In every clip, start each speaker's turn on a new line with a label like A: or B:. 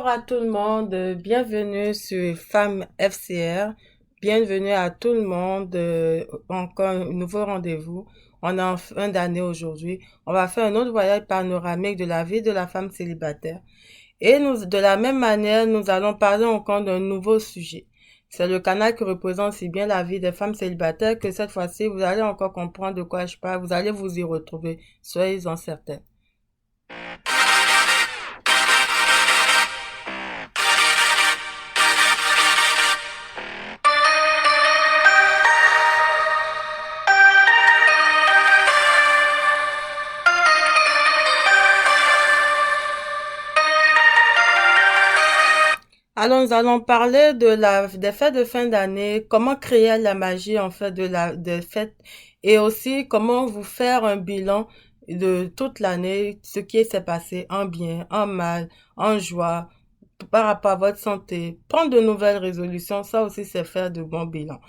A: Bonjour à tout le monde, bienvenue sur Femmes FCR, bienvenue à tout le monde, encore un nouveau rendez-vous. On est en fin d'année aujourd'hui. On va faire un autre voyage panoramique de la vie de la femme célibataire. Et de la même manière, nous allons parler encore d'un nouveau sujet. C'est le canal qui représente si bien la vie des femmes célibataires que cette fois-ci, vous allez encore comprendre de quoi je parle. Vous allez vous y retrouver. Soyez-en certains. Alors, nous allons parler des fêtes de fin d'année, comment créer la magie, en fait, des fêtes, et aussi comment vous faire un bilan de toute l'année, ce qui s'est passé en bien, en mal, en joie, par rapport à votre santé, prendre de nouvelles résolutions, ça aussi, c'est faire de bons bilans.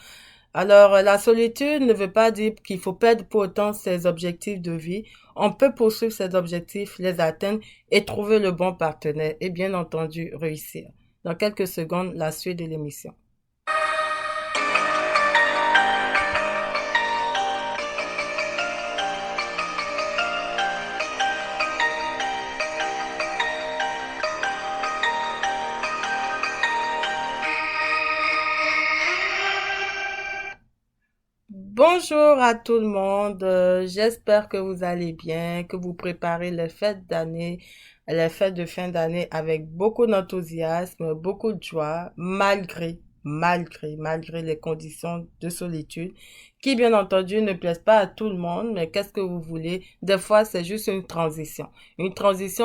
A: Alors, la solitude ne veut pas dire qu'il faut perdre pour autant ses objectifs de vie. On peut poursuivre ses objectifs, les atteindre et trouver le bon partenaire et bien entendu réussir. Dans quelques secondes, la suite de l'émission. Bonjour à tout le monde, j'espère que vous allez bien, que vous préparez les fêtes d'année, les fêtes de fin d'année avec beaucoup d'enthousiasme, beaucoup de joie, malgré les conditions de solitude, qui bien entendu ne plaisent pas à tout le monde, mais qu'est-ce que vous voulez? Des fois, c'est juste une transition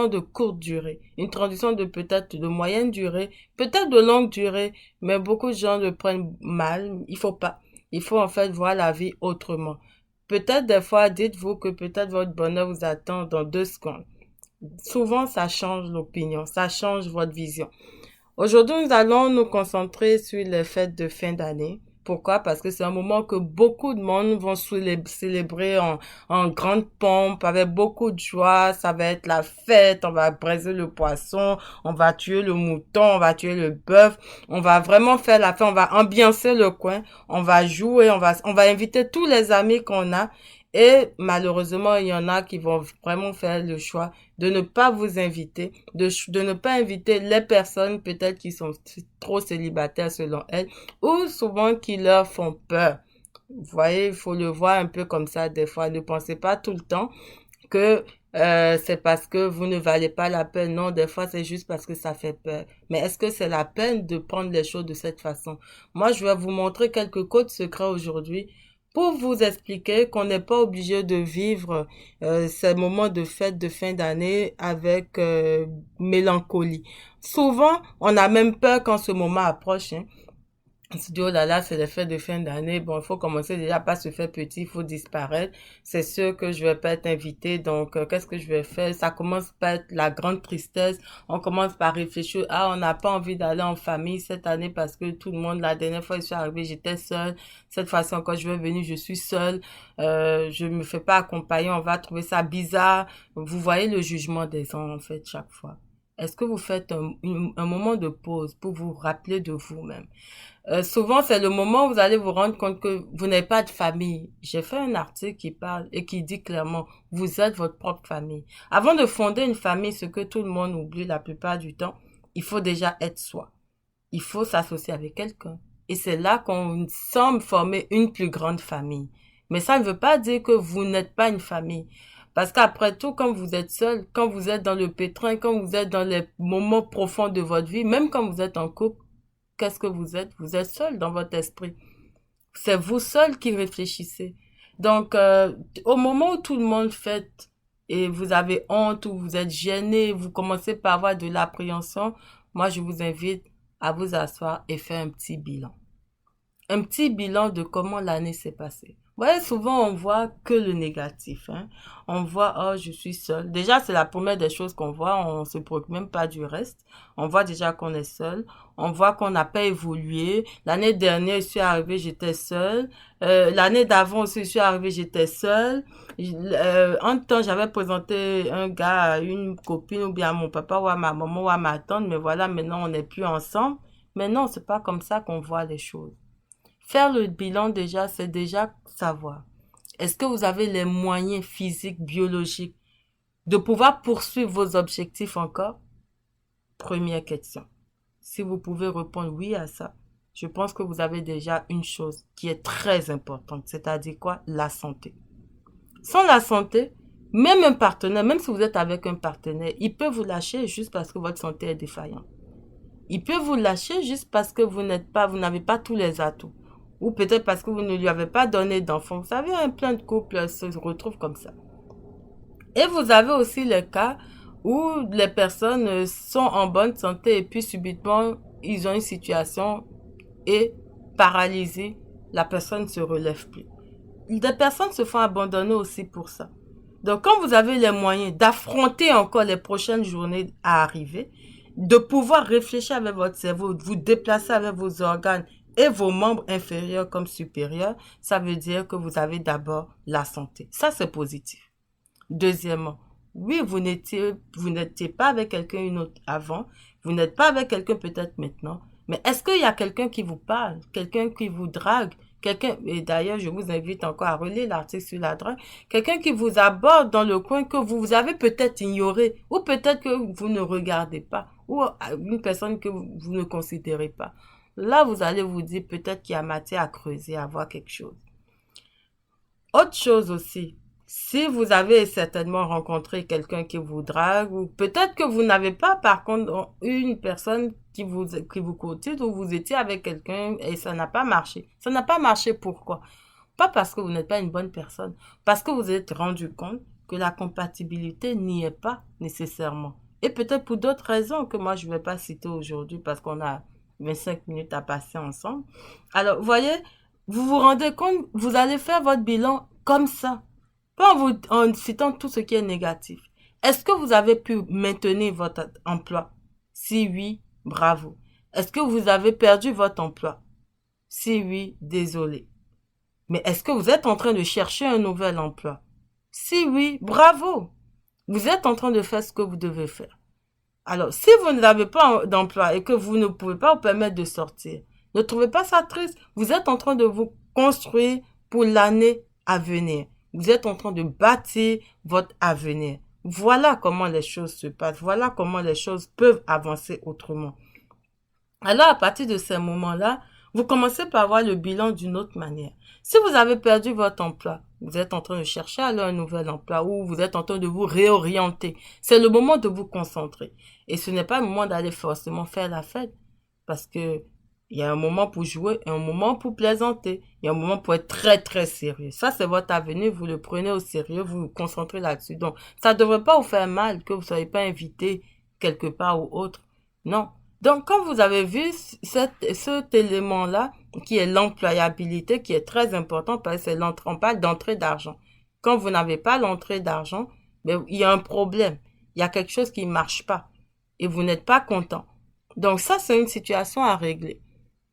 A: de courte durée, une transition de peut-être de moyenne durée, peut-être de longue durée, mais beaucoup de gens le prennent mal, il faut pas. Il faut en fait voir la vie autrement. Peut-être des fois, dites-vous que peut-être votre bonheur vous attend dans 2 secondes. Souvent, ça change l'opinion, ça change votre vision. Aujourd'hui, nous allons nous concentrer sur les fêtes de fin d'année. Pourquoi? Parce que c'est un moment que beaucoup de monde vont célébrer en grande pompe, avec beaucoup de joie. Ça va être la fête, on va braiser le poisson, on va tuer le mouton, on va tuer le bœuf. On va vraiment faire la fête, on va ambiancer le coin, on va jouer, on va inviter tous les amis qu'on a. Et malheureusement, il y en a qui vont vraiment faire le choix de ne pas vous inviter, de ne pas inviter les personnes peut-être qui sont trop célibataires selon elles, ou souvent qui leur font peur. Vous voyez, il faut le voir un peu comme ça des fois. Ne pensez pas tout le temps que c'est parce que vous ne valez pas la peine. Non, des fois, c'est juste parce que ça fait peur. Mais est-ce que c'est la peine de prendre les choses de cette façon? Moi, je vais vous montrer quelques codes secrets aujourd'hui pour vous expliquer qu'on n'est pas obligé de vivre ces moments de fête de fin d'année avec mélancolie. Souvent, on a même peur quand ce moment approche, hein. On se dit, oh là là, c'est les fêtes de fin d'année. Bon, il faut commencer déjà pas se faire petit, il faut disparaître. C'est sûr que je vais pas être invité, donc qu'est-ce que je vais faire? Ça commence par être la grande tristesse. On commence par réfléchir, ah, on n'a pas envie d'aller en famille cette année parce que tout le monde, la dernière fois, je suis arrivée, j'étais seule. Cette fois-ci encore, je vais venir, je suis seule. Je me fais pas accompagner, on va trouver ça bizarre. Vous voyez le jugement des gens, en fait, chaque fois. Est-ce que vous faites un moment de pause pour vous rappeler de vous-même? Souvent, c'est le moment où vous allez vous rendre compte que vous n'avez pas de famille. J'ai fait un article qui parle et qui dit clairement, vous êtes votre propre famille. Avant de fonder une famille, ce que tout le monde oublie la plupart du temps, il faut déjà être soi. Il faut s'associer avec quelqu'un. Et c'est là qu'on semble former une plus grande famille. Mais ça ne veut pas dire que vous n'êtes pas une famille. Parce qu'après tout, quand vous êtes seul, quand vous êtes dans le pétrin, quand vous êtes dans les moments profonds de votre vie, même quand vous êtes en couple, qu'est-ce que vous êtes? Vous êtes seul dans votre esprit. C'est vous seul qui réfléchissez. Donc, au moment où tout le monde fête et vous avez honte ou vous êtes gêné, vous commencez par avoir de l'appréhension, moi, je vous invite à vous asseoir et faire un petit bilan. Un petit bilan de comment l'année s'est passée. Ouais, souvent on voit que le négatif, hein. On voit, oh, je suis seul. Déjà, c'est la première des choses qu'on voit. On se préoccupe même pas du reste. On voit déjà qu'on est seul. On voit qu'on n'a pas évolué. L'année dernière, je suis arrivée, j'étais seule. L'année d'avant aussi, je suis arrivée, j'étais seule. En temps, j'avais présenté un gars à une copine ou bien à mon papa ou à ma maman ou à ma tante, mais voilà, maintenant on n'est plus ensemble. Mais non, c'est pas comme ça qu'on voit les choses. Faire le bilan déjà, c'est déjà savoir. Est-ce que vous avez les moyens physiques, biologiques de pouvoir poursuivre vos objectifs encore? Première question. Si vous pouvez répondre oui à ça, je pense que vous avez déjà une chose qui est très importante, c'est-à-dire quoi? La santé. Sans la santé, même un partenaire, même si vous êtes avec un partenaire, il peut vous lâcher juste parce que votre santé est défaillante. Il peut vous lâcher juste parce que vous n'avez pas tous les atouts. Ou peut-être parce que vous ne lui avez pas donné d'enfant. Vous savez, plein de couples se retrouvent comme ça. Et vous avez aussi le cas où les personnes sont en bonne santé et puis subitement, ils ont une situation et paralysée, la personne ne se relève plus. Des personnes se font abandonner aussi pour ça. Donc, quand vous avez les moyens d'affronter encore les prochaines journées à arriver, de pouvoir réfléchir avec votre cerveau, de vous déplacer avec vos organes et vos membres inférieurs comme supérieurs, ça veut dire que vous avez d'abord la santé. Ça, c'est positif. Deuxièmement, oui, vous n'étiez pas avec quelqu'un une autre avant, vous n'êtes pas avec quelqu'un peut-être maintenant, mais est-ce qu'il y a quelqu'un qui vous parle, quelqu'un qui vous drague, quelqu'un, et d'ailleurs, je vous invite encore à relire l'article sur la drague, quelqu'un qui vous aborde dans le coin que vous avez peut-être ignoré, ou peut-être que vous ne regardez pas, ou une personne que vous ne considérez pas. Là, vous allez vous dire peut-être qu'il y a matière à creuser, à voir quelque chose. Autre chose aussi, si vous avez certainement rencontré quelqu'un qui vous drague, ou peut-être que vous n'avez pas, par contre, une personne qui vous courtise, ou vous étiez avec quelqu'un et ça n'a pas marché. Ça n'a pas marché pourquoi? Pas parce que vous n'êtes pas une bonne personne, parce que vous vous êtes rendu compte que la compatibilité n'y est pas nécessairement. Et peut-être pour d'autres raisons que moi je ne vais pas citer aujourd'hui parce qu'on a 25 minutes à passer ensemble. Alors, vous voyez, vous vous rendez compte, vous allez faire votre bilan comme ça, pas en citant tout ce qui est négatif. Est-ce que vous avez pu maintenir votre emploi? Si oui, bravo. Est-ce que vous avez perdu votre emploi? Si oui, désolé. Mais est-ce que vous êtes en train de chercher un nouvel emploi? Si oui, bravo. Vous êtes en train de faire ce que vous devez faire. Alors, si vous n'avez pas d'emploi et que vous ne pouvez pas vous permettre de sortir, ne trouvez pas ça triste. Vous êtes en train de vous construire pour l'année à venir. Vous êtes en train de bâtir votre avenir. Voilà comment les choses se passent. Voilà comment les choses peuvent avancer autrement. Alors, à partir de ces moments-là, vous commencez par voir le bilan d'une autre manière. Si vous avez perdu votre emploi, vous êtes en train de chercher alors un nouvel emploi ou vous êtes en train de vous réorienter. C'est le moment de vous concentrer. Et ce n'est pas le moment d'aller forcément faire la fête parce que il y a un moment pour jouer et un moment pour plaisanter. Il y a un moment pour être très, très sérieux. Ça, c'est votre avenir. Vous le prenez au sérieux. Vous vous concentrez là-dessus. Donc, ça ne devrait pas vous faire mal que vous ne soyez pas invité quelque part ou autre. Non. Donc, quand vous avez vu cet élément-là, qui est l'employabilité, qui est très important parce que c'est on parle d'entrée d'argent. Quand vous n'avez pas l'entrée d'argent, ben, il y a un problème. Il y a quelque chose qui ne marche pas et vous n'êtes pas content. Donc, ça, c'est une situation à régler.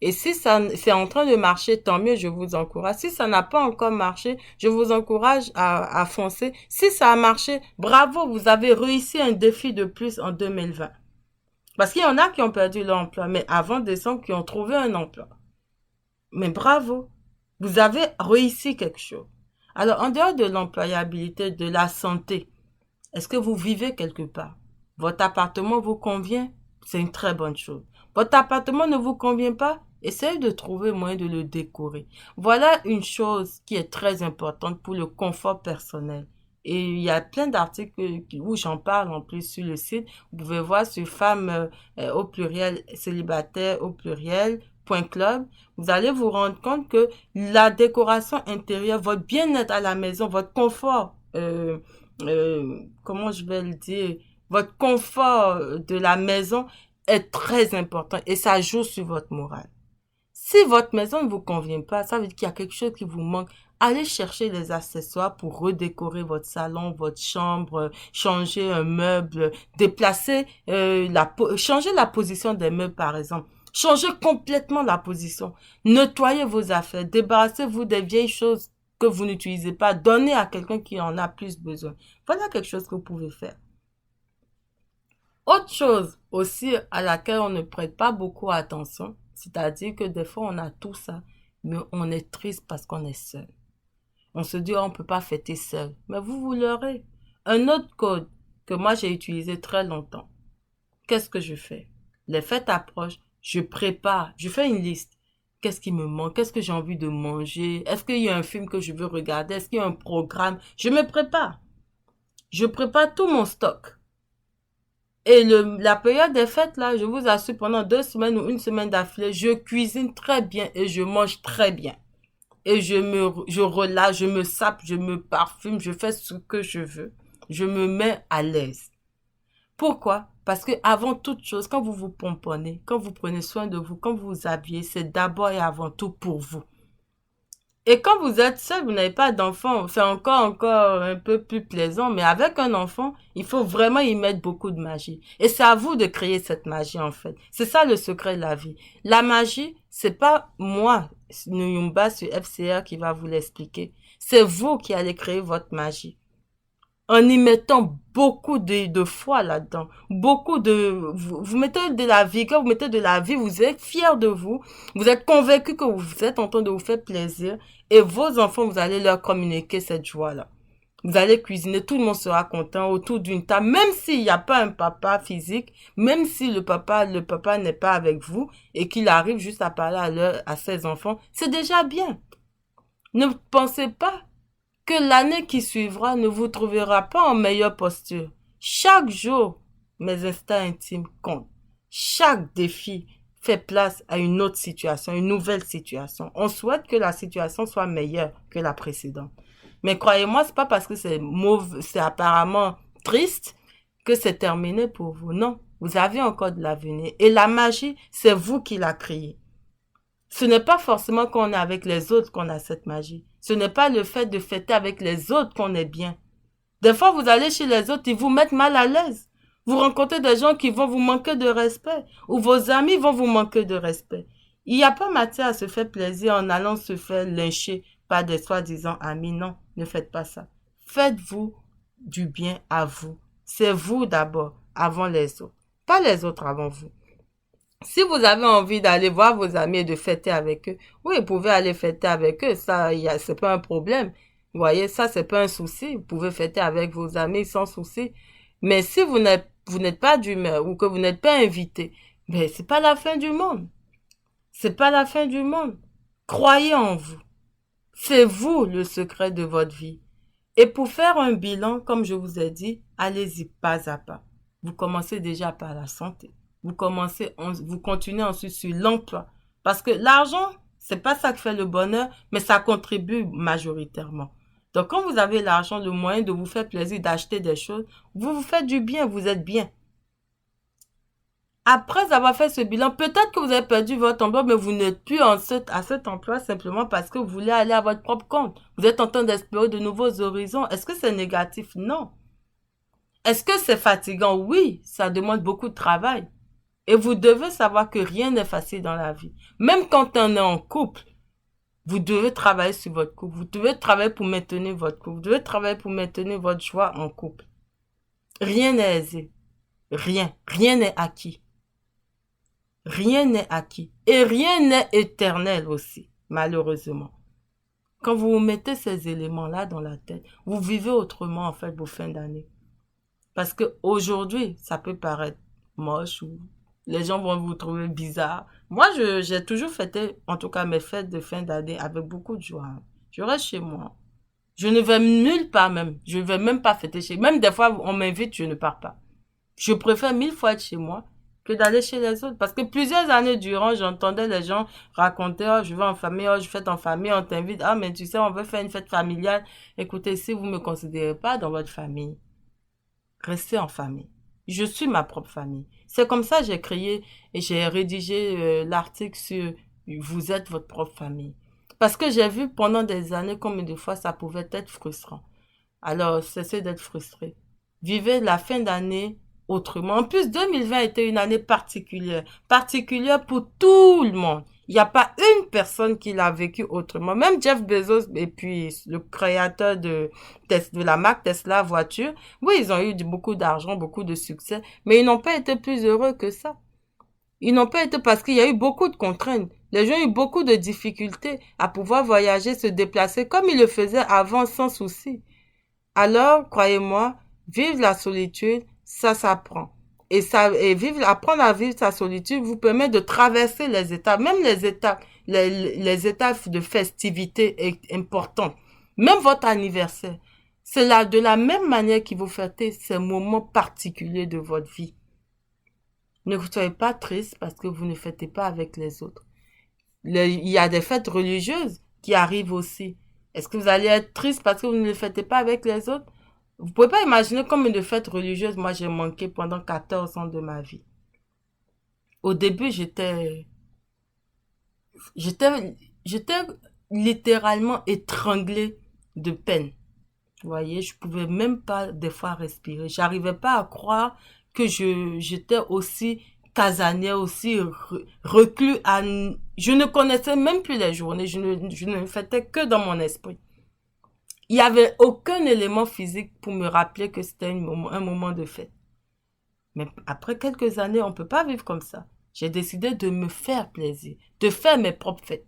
A: Et si ça, c'est en train de marcher, tant mieux, je vous encourage. Si ça n'a pas encore marché, je vous encourage à foncer. Si ça a marché, bravo, vous avez réussi un défi de plus en 2020. Parce qu'il y en a qui ont perdu leur emploi, mais avant décembre, qui ont trouvé un emploi. Mais bravo, vous avez réussi quelque chose. Alors, en dehors de l'employabilité, de la santé, est-ce que vous vivez quelque part? Votre appartement vous convient? C'est une très bonne chose. Votre appartement ne vous convient pas? Essayez de trouver moyen de le décorer. Voilà une chose qui est très importante pour le confort personnel. Et il y a plein d'articles où j'en parle en plus sur le site. Vous pouvez voir sur femmes au pluriel, célibataires au pluriel, .club. Vous allez vous rendre compte que la décoration intérieure, votre bien-être à la maison, votre confort, comment je vais le dire, votre confort de la maison est très important et ça joue sur votre morale. Si votre maison ne vous convient pas, ça veut dire qu'il y a quelque chose qui vous manque Allez chercher les accessoires pour redécorer votre salon, votre chambre, changer un meuble, déplacer changer la position des meubles par exemple. Changez complètement la position. Nettoyez vos affaires. Débarrassez-vous des vieilles choses que vous n'utilisez pas. Donnez à quelqu'un qui en a plus besoin. Voilà quelque chose que vous pouvez faire. Autre chose aussi à laquelle on ne prête pas beaucoup attention, c'est-à-dire que des fois on a tout ça, mais on est triste parce qu'on est seul. On se dit, oh, on ne peut pas fêter seul. Mais vous l'aurez. Un autre code que moi j'ai utilisé très longtemps. Qu'est-ce que je fais? Les fêtes approchent, je prépare, je fais une liste. Qu'est-ce qui me manque? Qu'est-ce que j'ai envie de manger? Est-ce qu'il y a un film que je veux regarder? Est-ce qu'il y a un programme? Je me prépare. Je prépare tout mon stock. Et la période des fêtes, là, je vous assure, pendant 2 semaines ou une semaine d'affilée, je cuisine très bien et je mange très bien. Et je relâche, je me sape, je me parfume, je fais ce que je veux. Je me mets à l'aise. Pourquoi? Parce que avant toute chose, quand vous vous pomponnez, quand vous prenez soin de vous, quand vous vous habillez, c'est d'abord et avant tout pour vous. Et quand vous êtes seul, vous n'avez pas d'enfant, c'est encore un peu plus plaisant, mais avec un enfant, il faut vraiment y mettre beaucoup de magie. Et c'est à vous de créer cette magie, en fait. C'est ça le secret de la vie. La magie, c'est pas moi, Nuyumba sur FCR qui va vous l'expliquer. C'est vous qui allez créer votre magie en y mettant beaucoup de foi là-dedans. Vous mettez de la vigueur, vous mettez de la vie, vous êtes fiers de vous êtes convaincu que vous êtes en train de vous faire plaisir et vos enfants, vous allez leur communiquer cette joie-là. Vous allez cuisiner, tout le monde sera content autour d'une table, même s'il n'y a pas un papa physique, même si le papa n'est pas avec vous et qu'il arrive juste à parler à ses enfants, c'est déjà bien. Ne pensez pas que l'année qui suivra ne vous trouvera pas en meilleure posture. Chaque jour, mes instincts intimes comptent. Chaque défi fait place à une autre situation, une nouvelle situation. On souhaite que la situation soit meilleure que la précédente. Mais croyez-moi, c'est pas parce que c'est mauvais, c'est apparemment triste que c'est terminé pour vous. Non, vous avez encore de l'avenir. Et la magie, c'est vous qui la créez. Ce n'est pas forcément quand on est avec les autres qu'on a cette magie. Ce n'est pas le fait de fêter avec les autres qu'on est bien. Des fois, vous allez chez les autres, ils vous mettent mal à l'aise. Vous rencontrez des gens qui vont vous manquer de respect ou vos amis vont vous manquer de respect. Il n'y a pas matière à se faire plaisir en allant se faire lyncher par des soi-disant amis. Non, ne faites pas ça. Faites-vous du bien à vous. C'est vous d'abord, avant les autres. Pas les autres avant vous. Si vous avez envie d'aller voir vos amis et de fêter avec eux, oui, vous pouvez aller fêter avec eux. Ça, c'est pas un problème. Vous voyez, ça, c'est pas un souci. Vous pouvez fêter avec vos amis sans souci. Mais si vous n'êtes pas d'humeur ou que vous n'êtes pas invité, ben, c'est pas la fin du monde. C'est pas la fin du monde. Croyez en vous. C'est vous le secret de votre vie. Et pour faire un bilan, comme je vous ai dit, allez-y pas à pas. Vous commencez déjà par la santé. Vous continuez ensuite sur l'emploi. Parce que l'argent, c'est pas ça qui fait le bonheur, mais ça contribue majoritairement. Donc, quand vous avez l'argent, le moyen de vous faire plaisir, d'acheter des choses, vous vous faites du bien, vous êtes bien. Après avoir fait ce bilan, peut-être que vous avez perdu votre emploi, mais vous n'êtes plus à cet emploi simplement parce que vous voulez aller à votre propre compte. Vous êtes en train d'explorer de nouveaux horizons. Est-ce que c'est négatif? Non. Est-ce que c'est fatigant? Oui, ça demande beaucoup de travail. Et vous devez savoir que rien n'est facile dans la vie. Même quand on est en couple, vous devez travailler sur votre couple. Vous devez travailler pour maintenir votre couple. Vous devez travailler pour maintenir votre joie en couple. Rien n'est aisé. Rien. Rien n'est acquis. Rien n'est acquis. Et rien n'est éternel aussi, malheureusement. Quand vous mettez ces éléments-là dans la tête, vous vivez autrement, en fait, vos fins d'année. Parce que aujourd'hui, ça peut paraître moche ou les gens vont vous trouver bizarre. Moi, j'ai toujours fêté, en tout cas mes fêtes de fin d'année, avec beaucoup de joie. Je reste chez moi. Je ne vais nulle part même. Je ne vais même pas fêter chez moi. Même des fois, on m'invite, je ne pars pas. Je préfère 1000 fois être chez moi que d'aller chez les autres. Parce que plusieurs années durant, j'entendais les gens raconter, oh, je vais en famille, oh, je fête en famille, on t'invite, ah, mais tu sais, on veut faire une fête familiale. Écoutez, si vous ne me considérez pas dans votre famille, restez en famille. Je suis ma propre famille. C'est comme ça que j'ai créé et j'ai rédigé l'article sur vous êtes votre propre famille. Parce que j'ai vu pendant des années combien de fois ça pouvait être frustrant. Alors, cessez d'être frustré. Vivez la fin d'année autrement. En plus, 2020 était une année particulière. Particulière pour tout le monde. Il n'y a pas une personne qui l'a vécu autrement. Même Jeff Bezos et puis le créateur de la marque Tesla voiture, oui, ils ont eu beaucoup d'argent, beaucoup de succès, mais ils n'ont pas été plus heureux que ça. Ils n'ont pas été parce qu'il y a eu beaucoup de contraintes. Les gens ont eu beaucoup de difficultés à pouvoir voyager, se déplacer comme ils le faisaient avant sans souci. Alors, croyez-moi, vivre la solitude, ça s'apprend. Apprendre à vivre sa solitude vous permet de traverser les étapes, même les étapes de festivité importantes. Même votre anniversaire. C'est là, de la même manière qu'il vous fêtez ces moments particuliers de votre vie. Ne soyez pas triste parce que vous ne fêtez pas avec les autres. Il y a des fêtes religieuses qui arrivent aussi. Est-ce que vous allez être triste parce que vous ne les fêtez pas avec les autres? Vous pouvez pas imaginer combien de fêtes religieuses moi j'ai manqué pendant 14 ans de ma vie. Au début, j'étais littéralement étranglée de peine. Vous voyez, je pouvais même pas des fois respirer. J'arrivais pas à croire que j'étais aussi casanière, aussi reclus je ne connaissais même plus les journées. Je ne fêtais que dans mon esprit. Il y avait aucun élément physique pour me rappeler que c'était un moment de fête. Mais après quelques années, on peut pas vivre comme ça. J'ai décidé de me faire plaisir, de faire mes propres fêtes.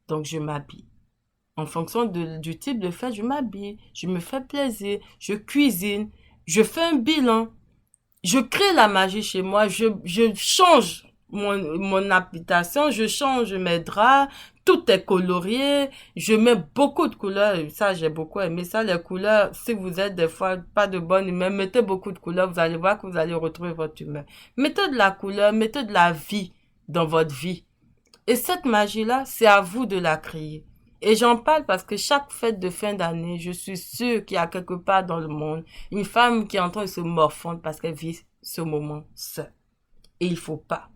A: Donc je m'habille. En fonction du type de fête, je m'habille, je me fais plaisir, je cuisine, je fais un bilan, je crée la magie chez moi, je change mon habitation, je change mes draps, tout est colorié, je mets beaucoup de couleurs, ça j'ai beaucoup aimé ça, les couleurs, si vous êtes des fois pas de bonne humeur, mettez beaucoup de couleurs, vous allez voir que vous allez retrouver votre humeur. Mettez de la couleur, mettez de la vie dans votre vie. Et cette magie-là, c'est à vous de la créer. Et j'en parle parce que chaque fête de fin d'année, je suis sûre qu'il y a quelque part dans le monde une femme qui est en train de se morfondre parce qu'elle vit ce moment seule. Et il faut pas.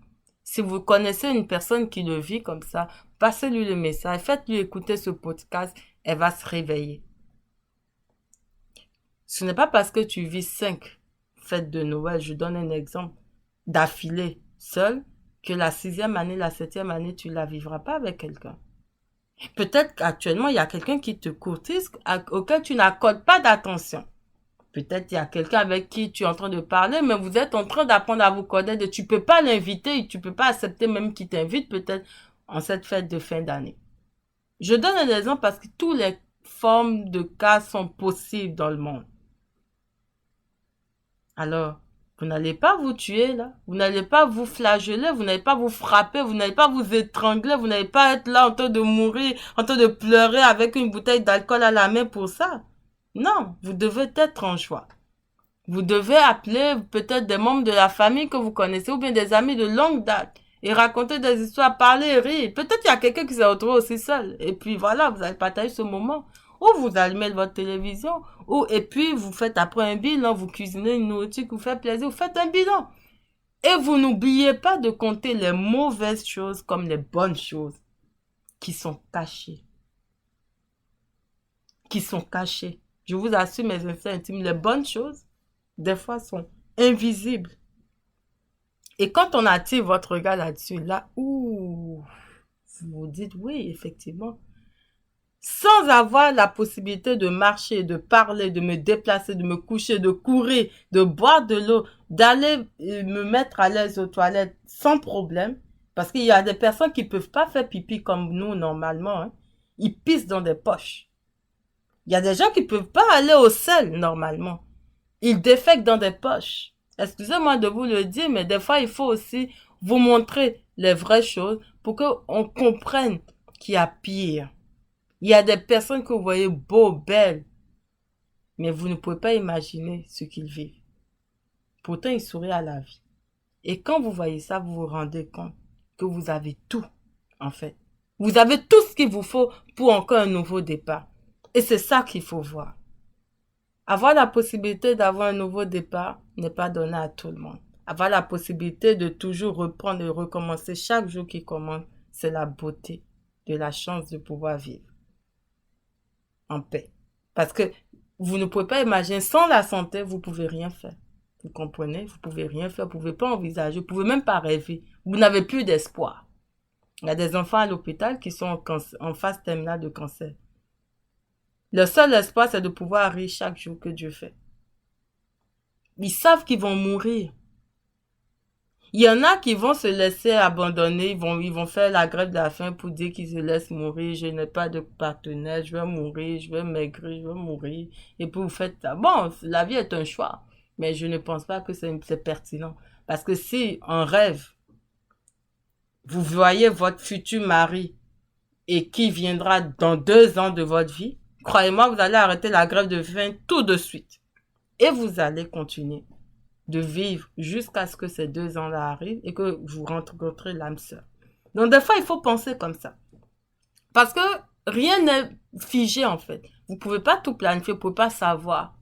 A: Si vous connaissez une personne qui le vit comme ça, passez-lui le message, faites-lui écouter ce podcast, elle va se réveiller. Ce n'est pas parce que tu vis 5 fêtes de Noël, je donne un exemple, d'affilée, seule, que la 6e année, la 7e année, tu la vivras pas avec quelqu'un. Peut-être qu'actuellement, il y a quelqu'un qui te courtise, auquel tu n'accordes pas d'attention. Peut-être il y a quelqu'un avec qui tu es en train de parler, mais vous êtes en train d'apprendre à vous connaître. Tu peux pas l'inviter, tu peux pas accepter même qu'il t'invite peut-être en cette fête de fin d'année. Je donne un exemple parce que toutes les formes de cas sont possibles dans le monde. Alors, vous n'allez pas vous tuer là, vous n'allez pas vous flageller, vous n'allez pas vous frapper, vous n'allez pas vous étrangler, vous n'allez pas être là en train de mourir, en train de pleurer avec une bouteille d'alcool à la main pour ça. Non, vous devez être en joie. Vous devez appeler peut-être des membres de la famille que vous connaissez ou bien des amis de longue date et raconter des histoires, parler et rire. Peut-être il y a quelqu'un qui s'est retrouvé aussi seul. Et puis voilà, vous allez partager ce moment. Ou vous allumez votre télévision, et puis vous faites après un bilan, vous cuisinez une nourriture qui vous fait plaisir, vous faites un bilan. Et vous n'oubliez pas de compter les mauvaises choses comme les bonnes choses qui sont cachées. Qui sont cachées. Je vous assure, mes instincts intimes, les bonnes choses, des fois, sont invisibles. Et quand on attire votre regard là-dessus, là, vous vous dites, oui, effectivement. Sans avoir la possibilité de marcher, de parler, de me déplacer, de me coucher, de courir, de boire de l'eau, d'aller me mettre à l'aise aux toilettes sans problème. Parce qu'il y a des personnes qui peuvent pas faire pipi comme nous normalement. Hein. Ils pissent dans des poches. Il y a des gens qui peuvent pas aller au sel normalement. Ils défèquent dans des poches. Excusez-moi de vous le dire, mais des fois, il faut aussi vous montrer les vraies choses pour qu'on comprenne qu'il y a pire. Il y a des personnes que vous voyez beaux, belles, mais vous ne pouvez pas imaginer ce qu'ils vivent. Pourtant, ils sourient à la vie. Et quand vous voyez ça, vous vous rendez compte que vous avez tout, en fait. Vous avez tout ce qu'il vous faut pour encore un nouveau départ. Et c'est ça qu'il faut voir. Avoir la possibilité d'avoir un nouveau départ n'est pas donné à tout le monde. Avoir la possibilité de toujours reprendre et recommencer chaque jour qui commence, c'est la beauté. de la chance de pouvoir vivre en paix. Parce que vous ne pouvez pas imaginer, sans la santé, vous ne pouvez rien faire. Vous comprenez? Vous ne pouvez rien faire, vous ne pouvez pas envisager, vous ne pouvez même pas rêver. Vous n'avez plus d'espoir. Il y a des enfants à l'hôpital qui sont en phase terminale de cancer. Le seul espoir, c'est de pouvoir rire chaque jour que Dieu fait. Ils savent qu'ils vont mourir. Il y en a qui vont se laisser abandonner, ils vont faire la grève de la faim pour dire qu'ils se laissent mourir, je n'ai pas de partenaire, je vais mourir, je vais maigrir, je vais mourir. Et puis vous faites ça. Bon, la vie est un choix, mais je ne pense pas que c'est pertinent. Parce que si en rêve, vous voyez votre futur mari et qui viendra dans 2 ans de votre vie, croyez-moi, vous allez arrêter la grève de faim tout de suite. Et vous allez continuer de vivre jusqu'à ce que ces 2 ans-là arrivent et que vous rencontrez l'âme sœur. Donc, des fois, il faut penser comme ça. Parce que rien n'est figé, en fait. Vous ne pouvez pas tout planifier, vous ne pouvez pas savoir.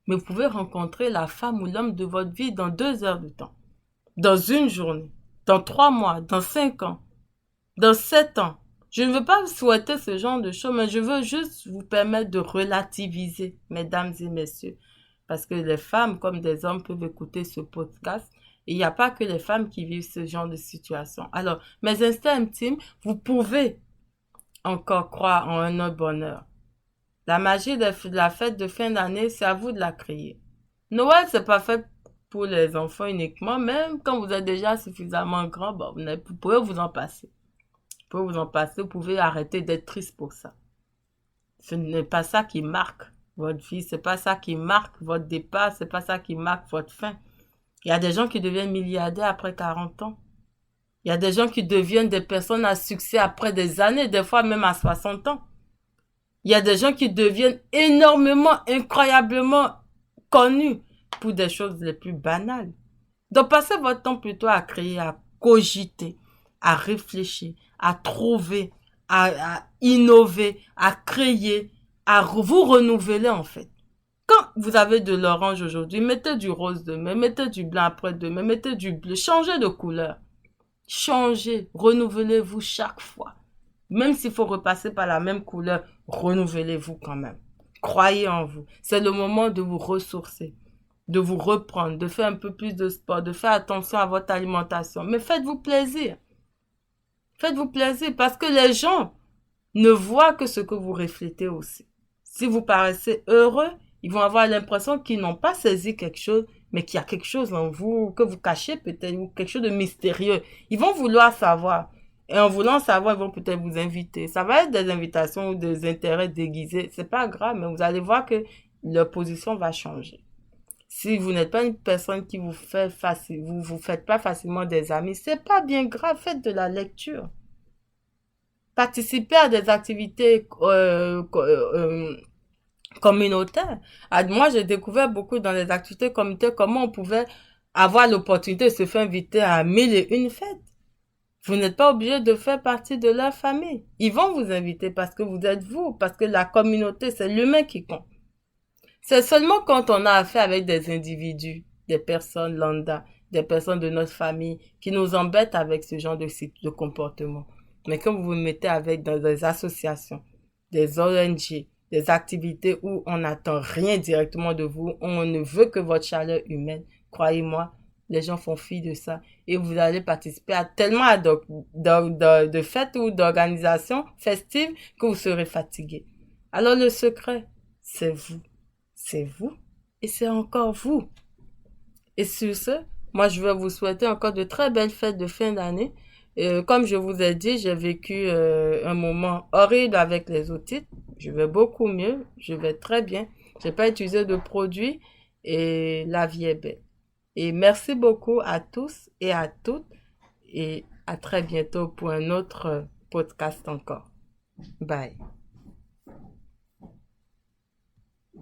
A: Mais vous pouvez rencontrer la femme ou l'homme de votre vie dans 2 heures de temps, dans une journée, dans 3 mois, dans 5 ans, dans 7 ans. Je ne veux pas vous souhaiter ce genre de choses, mais je veux juste vous permettre de relativiser, mesdames et messieurs. Parce que les femmes comme des hommes peuvent écouter ce podcast. Et il n'y a pas que les femmes qui vivent ce genre de situation. Alors, mes instincts intimes, vous pouvez encore croire en un autre bonheur. La magie de la fête de fin d'année, c'est à vous de la créer. Noël, c'est pas fait pour les enfants uniquement. Même quand vous êtes déjà suffisamment grand, bon, vous pouvez vous en passer. Vous pouvez vous en passer, vous pouvez arrêter d'être triste pour ça. Ce n'est pas ça qui marque votre vie, c'est pas ça qui marque votre départ, c'est pas ça qui marque votre fin. Il y a des gens qui deviennent milliardaires après 40 ans. Il y a des gens qui deviennent des personnes à succès après des années, des fois même à 60 ans. Il y a des gens qui deviennent énormément, incroyablement connus pour des choses les plus banales. Donc passez votre temps plutôt à créer, à cogiter, à réfléchir, à trouver, à innover, à créer, à vous renouveler en fait. Quand vous avez de l'orange aujourd'hui, mettez du rose demain, mettez du blanc après-demain, mettez du bleu, changez de couleur. Changez, renouvelez-vous chaque fois. Même s'il faut repasser par la même couleur, renouvelez-vous quand même. Croyez en vous. C'est le moment de vous ressourcer, de vous reprendre, de faire un peu plus de sport, de faire attention à votre alimentation. Mais faites-vous plaisir. Faites-vous plaisir parce que les gens ne voient que ce que vous reflétez aussi. Si vous paraissez heureux, ils vont avoir l'impression qu'ils n'ont pas saisi quelque chose, mais qu'il y a quelque chose en vous que vous cachez peut-être, ou quelque chose de mystérieux. Ils vont vouloir savoir. Et en voulant savoir, ils vont peut-être vous inviter. Ça va être des invitations ou des intérêts déguisés. C'est pas grave, mais vous allez voir que leur position va changer. Si vous n'êtes pas une personne qui vous fait vous faites pas facilement des amis, c'est pas bien grave, faites de la lecture. Participez à des activités communautaires. Moi, j'ai découvert beaucoup dans les activités communautaires comment on pouvait avoir l'opportunité de se faire inviter à 1001 fêtes. Vous n'êtes pas obligé de faire partie de leur famille. Ils vont vous inviter parce que vous êtes vous, parce que la communauté, c'est l'humain qui compte. C'est seulement quand on a affaire avec des individus, des personnes lambda, des personnes de notre famille qui nous embêtent avec ce genre de comportement. Mais quand vous vous mettez avec dans des associations, des ONG, des activités où on n'attend rien directement de vous, on ne veut que votre chaleur humaine, croyez-moi, les gens font fi de ça et vous allez participer à tellement de fêtes ou d'organisations festives que vous serez fatigué. Alors le secret, c'est vous. C'est vous et c'est encore vous. Et sur ce, moi je vais vous souhaiter encore de très belles fêtes de fin d'année. Comme je vous ai dit, j'ai vécu un moment horrible avec les otites. Je vais beaucoup mieux, je vais très bien. J'ai pas utilisé de produits et la vie est belle. Et merci beaucoup à tous et à toutes et à très bientôt pour un autre podcast encore. Bye.